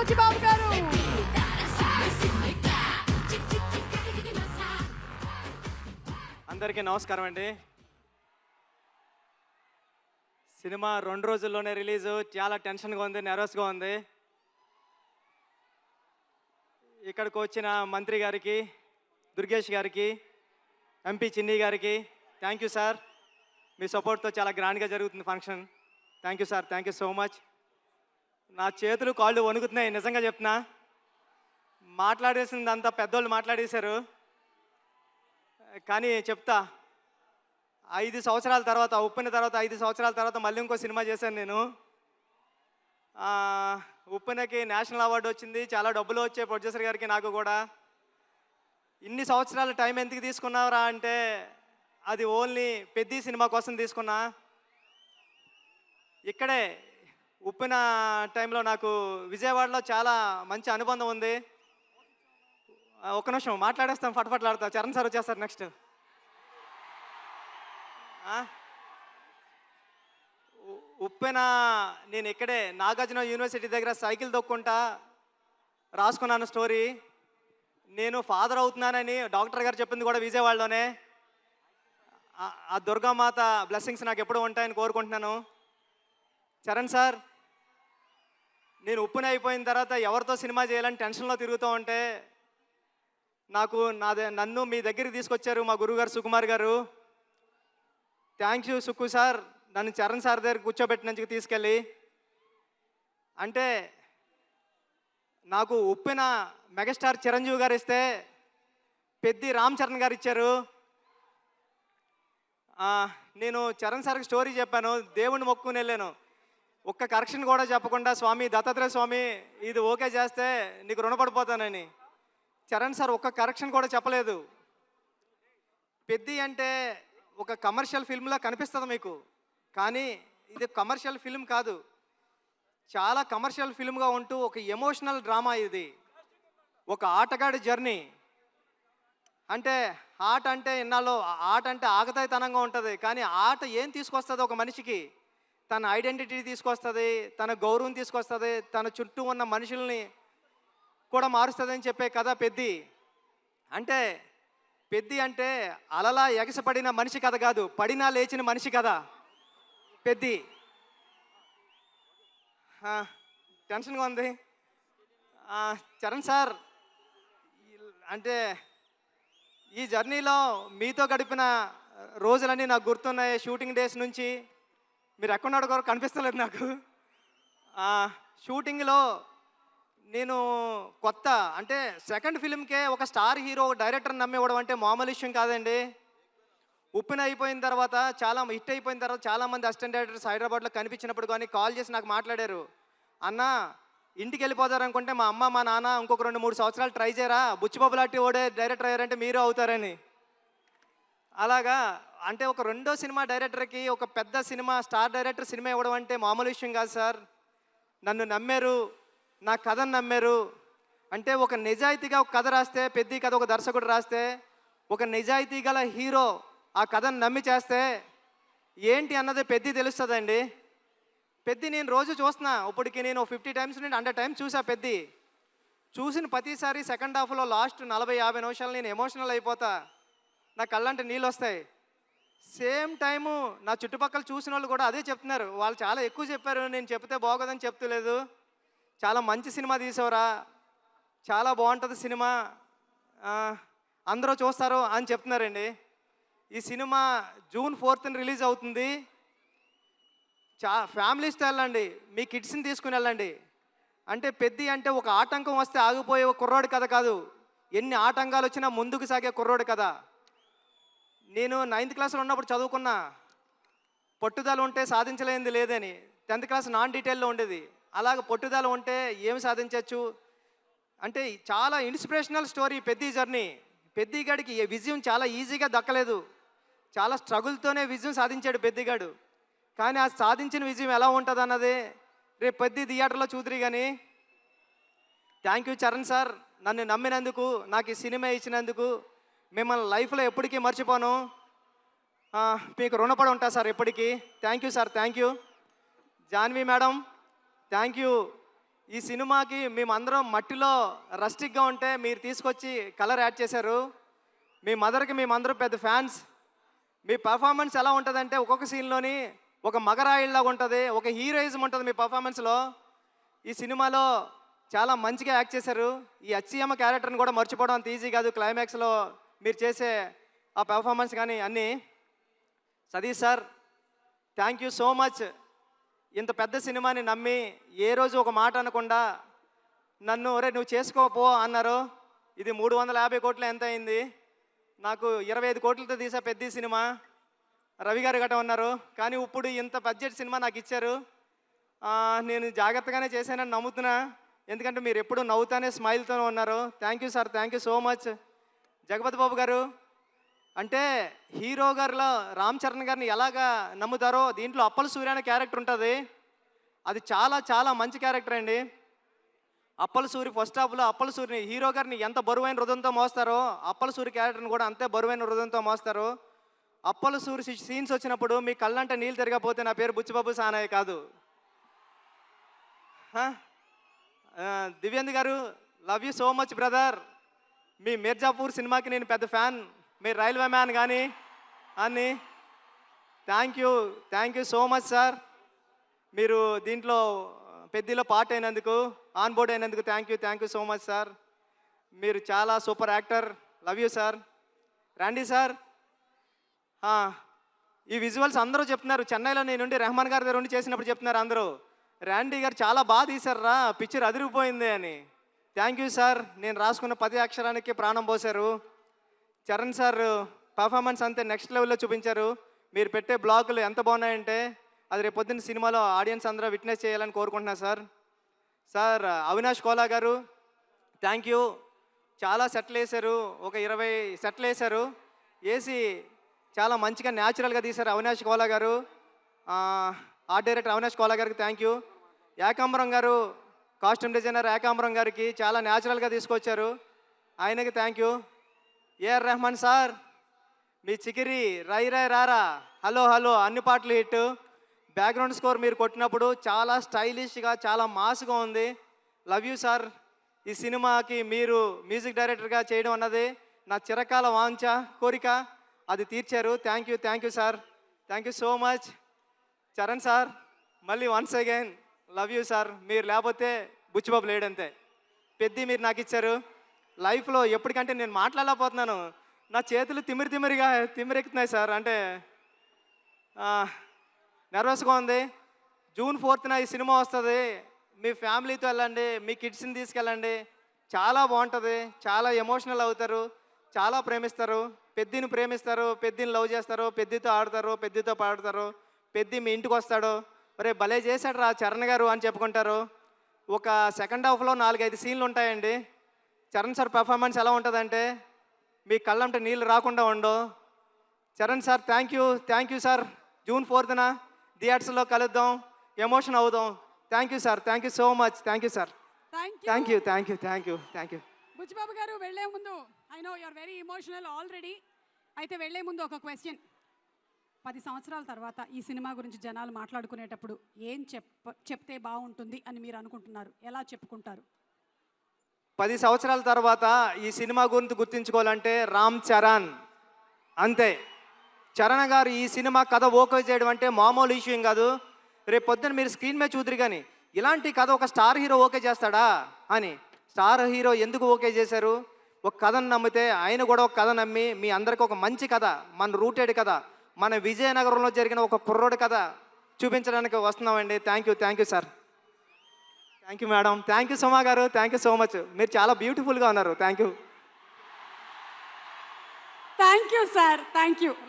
బుచ్చిబాబు గారు. అందరికీ నమస్కారం అండి. సినిమా 2 రోజుల్లోనే రిలీజు. చాలా టెన్షన్గా ఉంది, నెర్వస్గా ఉంది. ఇక్కడికి వచ్చిన మంత్రి గారికి, దుర్గేష్ గారికి, ఎంపీ చిన్ని గారికి థ్యాంక్ యూ సార్. మీ సపోర్ట్తో చాలా గ్రాండ్గా జరుగుతుంది function. Thank you sir, thank you so much. నా చేతులు కాళ్ళు వణుకుతున్నాయి, నిజంగా చెప్తున్నా. మాట్లాడేసిందంతా పెద్దోళ్ళు మాట్లాడేశారు. కానీ చెప్తా, 5 సంవత్సరాల తర్వాత, ఉప్పిన తర్వాత 5 సంవత్సరాల తర్వాత మళ్ళీ ఇంకో సినిమా చేశాను నేను. ఉప్పినకి నేషనల్ అవార్డు వచ్చింది, చాలా డబ్బులు వచ్చాయి ప్రొడ్యూసర్ గారికి, నాకు కూడా. ఇన్ని సంవత్సరాల టైం ఎందుకు తీసుకున్నారా అంటే అది ఓన్లీ పెద్ద సినిమా కోసం తీసుకున్నా. ఇక్కడే ఉప్పిన టైంలో నాకు విజయవాడలో చాలా మంచి అనుబంధం ఉంది. ఒక్క నిమిషం మాట్లాడేస్తాం, ఫటఫట్లాడతా. చరణ్ సార్ వచ్చేస్తారు నెక్స్ట్. ఉప్పెన నేను ఇక్కడే నాగార్జున యూనివర్సిటీ దగ్గర సైకిల్ తొక్కుంటా రాసుకున్నాను స్టోరీ. నేను ఫాదర్ అవుతున్నానని డాక్టర్ గారు చెప్పింది కూడా విజయవాడలోనే. ఆ దుర్గామాత బ్లెస్సింగ్స్ నాకు ఎప్పుడూ ఉంటాయని కోరుకుంటున్నాను. చరణ్ సార్, నేను ఉప్పెన అయిపోయిన తర్వాత ఎవరితో సినిమా చేయాలని టెన్షన్లో తిరుగుతూ ఉంటే నన్ను మీ దగ్గరికి తీసుకొచ్చారు మా గురువుగారు సుకుమార్ గారు. థ్యాంక్ యూ సుక్కు సార్, నన్ను చరణ్ సార్ దగ్గర కూర్చోబెట్టినందుకు తీసుకెళ్ళి. అంటే నాకు ఉప్పిన మెగాస్టార్ చిరంజీవి గారు ఇస్తే పెద్ది రామ్ చరణ్ గారు ఇచ్చారు. నేను చరణ్ సార్కి స్టోరీ చెప్పాను, దేవుణ్ణి మొక్కుని వెళ్ళాను. ఒక్క కరెక్షన్ కూడా చెప్పకుండా, స్వామి దత్తాత్రేయ స్వామి ఇది ఓకే చేస్తే నీకు రుణపడిపోతానని. చరణ్ సార్ ఒక్క కరెక్షన్ కూడా చెప్పలేదు. పెద్ది అంటే ఒక కమర్షియల్ ఫిల్మ్లా కనిపిస్తుంది మీకు, కానీ ఇది కమర్షియల్ ఫిల్మ్ కాదు. చాలా కమర్షియల్ ఫిల్మ్గా ఉంటూ ఒక ఎమోషనల్ డ్రామా ఇది. ఒక ఆటగాడి జర్నీ. అంటే ఆట అంటే ఇన్నాళ్ళు ఆట అంటే ఆగతాయితనంగా ఉంటుంది, కానీ ఆట ఏం తీసుకొస్తుంది ఒక మనిషికి? తన ఐడెంటిటీ తీసుకొస్తుంది, తన గౌరవం తీసుకొస్తుంది, తన చుట్టూ ఉన్న మనుషుల్ని కూడా మారుస్తుంది అని చెప్పే కథ పెద్ది. అంటే పెద్ది అంటే అలలా ఎగసపడిన మనిషి కథ కాదు, పడినా లేచిన మనిషి కథ పెద్ది. టెన్షన్గా ఉంది. చరణ్ సార్, అంటే ఈ జర్నీలో మీతో గడిపిన రోజులన్నీ నాకు గుర్తున్నాయి. షూటింగ్ డేస్ నుంచి మీరు ఎక్కడున్నాడు కూడా కనిపిస్తలేదు నాకు. షూటింగ్లో నేను కొత్త, అంటే సెకండ్ ఫిల్మ్కే ఒక స్టార్ హీరో డైరెక్టర్ నమ్మివ్వడం అంటే మామూలు విషయం కాదండి. ఉప్పిన అయిపోయిన తర్వాత, చాలా హిట్ అయిపోయిన తర్వాత చాలామంది అసిస్టెంట్ డైరెక్టర్స్ హైదరాబాద్లో కనిపించినప్పుడు కానీ కాల్ చేసి నాకు మాట్లాడారు, అన్న ఇంటికి వెళ్ళిపోతారనుకుంటే మా అమ్మ మా నాన్న ఇంకొక 2-3 సంవత్సరాలు ట్రై చేయరా, బుచ్చిబాబు లాంటి ఓడే డైరెక్టర్ అయ్యారంటే మీరు అవుతారని. అలాగా అంటే ఒక రెండో సినిమా డైరెక్టర్కి ఒక పెద్ద సినిమా స్టార్ డైరెక్టర్ సినిమా ఇవ్వడం అంటే మామూలు విషయం కాదు సార్. నన్ను నమ్మారు, నా కథను నమ్మారు. అంటే ఒక నిజాయితీగా ఒక కథ రాస్తే, పెద్ద కథ ఒక దర్శకుడు రాస్తే, ఒక నిజాయితీ గల హీరో ఆ కథను నమ్మి చేస్తే ఏంటి అన్నది పెద్ద తెలుస్తుందండి. పెద్ద నేను రోజు చూస్తున్నా, ఇప్పటికి నేను 50 టైమ్స్ నుండి 100 టైమ్స్ చూసా. పెద్ద చూసిన ప్రతిసారి సెకండ్ హాఫ్లో లాస్ట్ 40-50 నిమిషాలు నేను ఎమోషనల్ అయిపోతా, నా కళ్ళంటే నీళ్ళు వస్తాయి. సేమ్ టైము నా చుట్టుపక్కల చూసిన వాళ్ళు కూడా అదే చెప్తున్నారు. వాళ్ళు చాలా ఎక్కువ చెప్పారు, నేను చెప్తే బాగోదని చెప్తలేదు. చాలా మంచి సినిమా తీసావురా, చాలా బాగుంటుంది సినిమా, అందరూ చూస్తారు అని చెప్తున్నారండి. ఈ సినిమా June 4th రిలీజ్ అవుతుంది. ఫ్యామిలీస్తో వెళ్ళండి, మీ కిడ్స్ని తీసుకుని వెళ్ళండి. అంటే పెద్ద అంటే ఒక ఆటంకం వస్తే ఆగిపోయే ఒక కుర్రోడి కథ కాదు, ఎన్ని ఆటంకాలు వచ్చినా ముందుకు సాగే కుర్రోడి కథ. నేను 9th క్లాస్లో ఉన్నప్పుడు చదువుకున్నా, పట్టుదల ఉంటే సాధించలేనిది లేదని. 10th క్లాస్ నాన్ డీటెయిల్లో ఉండేది. అలాగ పట్టుదల ఉంటే ఏమి సాధించవచ్చు అంటే చాలా ఇన్స్పిరేషనల్ స్టోరీ పెద్ద జర్నీ. పెద్దిగాడికి విజయం చాలా ఈజీగా దక్కలేదు, చాలా స్ట్రగుల్తోనే విజయం సాధించాడు పెద్దిగాడు. కానీ ఆ సాధించిన విజయం ఎలా ఉంటుంది అన్నది రేపు పెద్ద థియేటర్లో చూద్దరు. కానీ థ్యాంక్ యూ చరణ్ సార్, నన్ను నమ్మినందుకు, నాకు ఈ సినిమా ఇచ్చినందుకు. మిమ్మల్ని లైఫ్లో ఎప్పటికీ మర్చిపోను, మీకు రుణపడి ఉంటా సార్ ఎప్పటికీ. Thank you sir, thank you. Janhvi madam, thank you. ఈ సినిమాకి మేమందరం మట్టిలో రస్టిక్గా ఉంటే మీరు తీసుకొచ్చి కలర్ యాడ్ చేశారు. మీ మదర్కి మేమందరం పెద్ద ఫ్యాన్స్. మీ పర్ఫార్మెన్స్ ఎలా ఉంటుందంటే ఒక్కొక్క సీన్లోని ఒక మగరాయిల్లాగా ఉంటుంది, ఒక హీరోయిజం ఉంటుంది మీ పర్ఫార్మెన్స్లో. ఈ సినిమాలో చాలా మంచిగా యాక్ట్ చేశారు. ఈ అచ్చియమ్మ క్యారెక్టర్ని కూడా మర్చిపోవడం అంత ఈజీ కాదు. క్లైమాక్స్లో మీరు చేసే ఆ పెర్ఫార్మెన్స్ కానీ అన్నీ. Satish sir, thank you so much. ఇంత పెద్ద సినిమాని నమ్మి ఏ రోజు ఒక మాట అనకుండా నన్ను ఒరే నువ్వు చేసుకోపో అన్నారు. ఇది 350 కోట్లు ఎంత అయింది, నాకు 25 కోట్లతో తీసా పెద్ద సినిమా. రవి గారు గట్ట ఉన్నారు, కానీ ఇప్పుడు ఇంత బడ్జెట్ సినిమా నాకు ఇచ్చారు. నేను జాగ్రత్తగానే చేశానని నమ్ముతున్నా, ఎందుకంటే మీరు ఎప్పుడు నవ్వుతానే స్మైల్తోనే ఉన్నారు. Thank you sir, thank you so much. Jagapathi Babu గారు, అంటే హీరో గారిలో రామ్ చరణ్ గారిని ఎలాగా నమ్ముతారో దీంట్లో అప్పల సూర్య అనే క్యారెక్టర్ ఉంటుంది. అది చాలా చాలా మంచి క్యారెక్టర్ అండి. అప్పల సూరి ఫస్ట్ హాఫ్లో అప్పల సూరిని హీరో గారిని ఎంత బరువైన హృదయంతో మోస్తారో అప్పల సూరి క్యారెక్టర్ని కూడా అంతే బరువైన హృదయంతో మోస్తారు. అప్పల సూరి సీన్స్ వచ్చినప్పుడు మీ కళ్ళంటే నీళ్ళు తిరగకపోతే నా పేరు బుచ్చిబాబు సానాయ్ కాదు. దివ్యేంద్ర గారు, love you so much brother. మీ మిర్జాపూర్ సినిమాకి నేను పెద్ద ఫ్యాన్. మీరు రైల్వే మ్యాన్ కానీ అని. Thank you so much sir. మీరు దీంట్లో పెద్దలో పార్ట్ అయినందుకు, ఆన్ బోర్డ్ అయినందుకు thank you so much sir. మీరు చాలా super actor. Love you sir. రండి సార్. ఈ విజువల్స్ అందరూ చెప్తున్నారు, చెన్నైలో నేనుండి రెహమాన్ గారి దగ్గర ఉండి చేసినప్పుడు చెప్తున్నారు అందరూ, ర్యాండీ గారు చాలా బాగా తీశారా, పిక్చర్ అదిరిపోయింది అని. Thank you sir. నేను రాసుకున్న 10 అక్షరానికి ప్రాణం పోశారు. చరణ్ సార్ పర్ఫార్మెన్స్ అంతే నెక్స్ట్ లెవెల్లో చూపించారు. మీరు పెట్టే బ్లాగులు ఎంత బాగున్నాయంటే అది రేపు పొద్దున్న సినిమాలో ఆడియన్స్ అందరూ విట్నెస్ చేయాలని కోరుకుంటున్నా సార్. సార్ అవినాష్ కోలా గారు, థ్యాంక్ యూ. చాలా సెట్లు వేశారు, ఒక 20 సెట్లు వేశారు. వేసి చాలా మంచిగా న్యాచురల్గా తీశారు అవినాష్ కోలా గారు. ఆర్ట్ డైరెక్టర్ అవినాష్ కోలా గారికి థ్యాంక్ యూ. ఏకాంబరం గారు, కాస్ట్యూమ్ డిజైనర్ ఏకాంబరం గారికి చాలా న్యాచురల్గా తీసుకొచ్చారు, ఆయనకి thank you. AR Rahman sir, మీ చికిరి రై రై రారా హలో హలో అన్ని పాటలు హిట్. బ్యాక్గ్రౌండ్ స్కోర్ మీరు కొట్టినప్పుడు చాలా స్టైలిష్గా చాలా మాస్గా ఉంది. Love you sir. ఈ సినిమాకి మీరు మ్యూజిక్ డైరెక్టర్గా చేయడం అన్నది నా చిరకాల వాంఛ కోరిక, అది తీర్చారు. Thank you sir. Thank you so much. Charan sir, మళ్ళీ once again love you sir. మీరు లేకపోతే బుచ్చిబాబు లేడంతే. పెద్ద మీరు నాకు ఇచ్చారు. లైఫ్లో ఎప్పటికంటే నేను మాట్లాడలేకపోతున్నాను, నా చేతులు తిమ్మిరెక్కుతున్నాయి సార్. అంటే నర్వస్గా ఉంది. జూన్ 4th ఈ సినిమా వస్తుంది. మీ ఫ్యామిలీతో వెళ్ళండి, మీ కిడ్స్ని తీసుకెళ్ళండి, చాలా బాగుంటుంది. చాలా ఎమోషనల్ అవుతారు, చాలా ప్రేమిస్తారు. పెద్దిని ప్రేమిస్తారు, పెద్దిని లవ్ చేస్తారు, పెద్దితో ఆడతారు, పెద్దితో పాడతారు. పెద్ది మీ ఇంటికి వస్తాడు, ఒరే భలే చేశాడు రా చరణ్ గారు అని చెప్పుకుంటారు. ఒక సెకండ్ హాఫ్లో 4-5 సీన్లు ఉంటాయండి. చరణ్ సార్ పర్ఫార్మెన్స్ ఎలా ఉంటుందంటే మీ కళ్ళంటే నీళ్ళు రాకుండా ఉండవు. Charan sir thank you sir. June 4th థియేటర్స్లో కలుద్దాం, ఎమోషన్ అవుదాం. Thank you sir. Thank you so much. Thank you sir. Thank you. Buchibabu గారు, వెళ్లే ముందు I know you are very emotional already. అయితే వెళ్లే ముందు ఒక క్వశ్చన్. 10 సంవత్సరాల తర్వాత ఈ సినిమా గురించి జనాలు మాట్లాడుకునేటప్పుడు ఏం చెప్తే బాగుంటుంది అని మీరు అనుకుంటున్నారు? ఎలా చెప్పుకుంటారు? 10 సంవత్సరాల తర్వాత ఈ సినిమా గురించి గుర్తించుకోవాలంటే రామ్ చరణ్ అంతే. చరణ్ గారు ఈ సినిమా కథ ఓకే చేయడం అంటే మామూలు ఇష్యూ కాదు. రేపు పొద్దున్న మీరు స్క్రీన్ మీద చూద్దరు కానీ ఇలాంటి కథ ఒక స్టార్ హీరో ఓకే చేస్తాడా అని. స్టార్ హీరో ఎందుకు ఓకే చేశారు? ఒక కథను నమ్మితే ఆయన కూడా ఒక కథ నమ్మి మీ అందరికీ ఒక మంచి కథ, మన రూటెడ్ కథ, మన విజయనగరంలో జరిగిన ఒక కుర్రోడి కథ చూపించడానికి వస్తున్నామండి. Thank you sir. Thank you madam. Thank you Suma గారు. Thank you so much. మీరు చాలా బ్యూటిఫుల్గా ఉన్నారు. Thank you sir. Thank you.